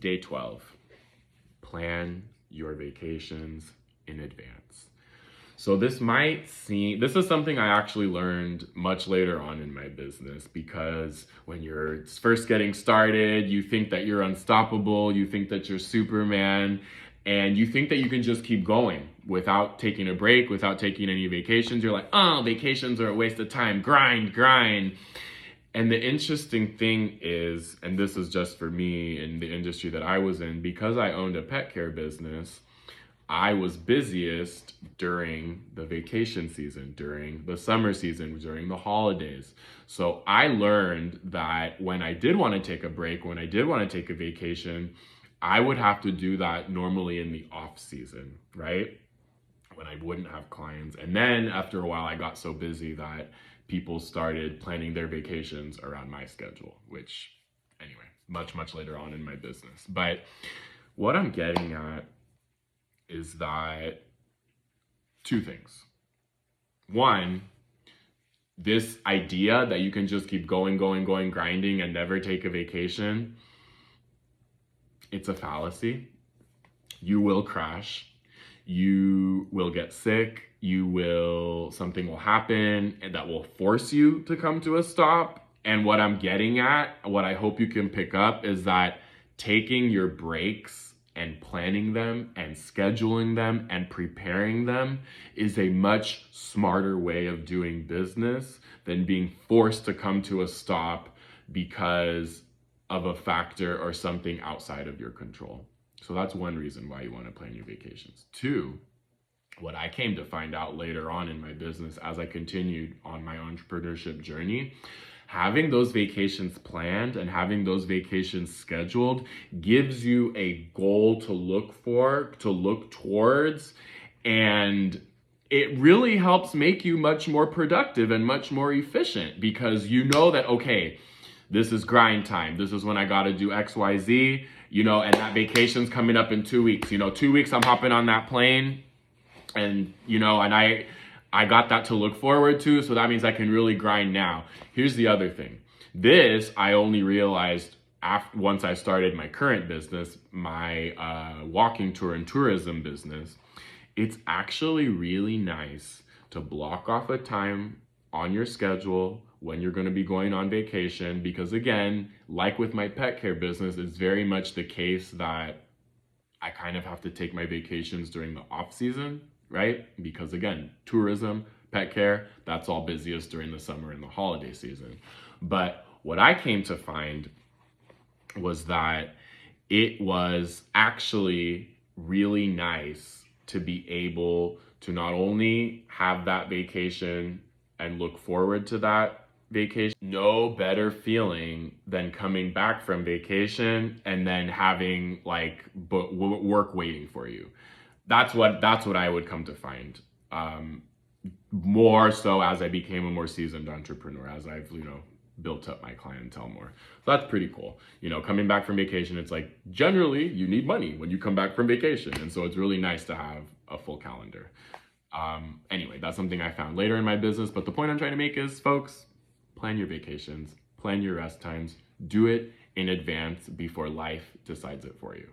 Day 12, plan your vacations in advance. So this is something I actually learned much later on in my business, because when you're first getting started, you think that you're unstoppable, you think that you're Superman, and you think that you can just keep going without taking a break, without taking any vacations. You're like, oh, vacations are a waste of time, grind, grind. And the interesting thing is, and this is just for me in the industry that I was in, because I owned a pet care business, I was busiest during the vacation season, during the summer season, during the holidays. So I learned that when I did want to take a break, when I did want to take a vacation, I would have to do that normally in the off season, right? When I wouldn't have clients. And then after a while, I got so busy that people started planning their vacations around my schedule, which anyway, much later on in my business. But what I'm getting at is that two things. One, this idea that you can just keep going, grinding and never take a vacation, it's a fallacy. You will crash. You will get sick. Something will happen and that will force you to come to a stop. And what I'm getting at, what I hope you can pick up, is that taking your breaks and planning them and scheduling them and preparing them is a much smarter way of doing business than being forced to come to a stop because of a factor or something outside of your control. So that's one reason why you want to plan your vacations. Two, what I came to find out later on in my business as I continued on my entrepreneurship journey, having those vacations planned and having those vacations scheduled gives you a goal to look towards, and it really helps make you much more productive and much more efficient, because you know that, okay, this is grind time. This is when I got to do X, Y, Z, and that vacation's coming up in 2 weeks. 2 weeks I'm hopping on that plane, and, and I got that to look forward to. So that means I can really grind now. Here's the other thing. This I only realized once I started my current business, my walking tour and tourism business. It's actually really nice to block off a time on your schedule when you're going to be going on vacation, because again, like with my pet care business, it's very much the case that I kind of have to take my vacations during the off season, right? Because again, tourism, pet care, that's all busiest during the summer and the holiday season. But what I came to find was that it was actually really nice to be able to not only have that vacation and look forward to that vacation. No better feeling than coming back from vacation and then having work waiting for you. That's what I would come to find. More so as I became a more seasoned entrepreneur, as I've built up my clientele more. So that's pretty cool. Coming back from vacation, it's like generally you need money when you come back from vacation, and so it's really nice to have a full calendar. Anyway, that's something I found later in my business, but the point I'm trying to make is, folks, plan your vacations, plan your rest times, do it in advance before life decides it for you.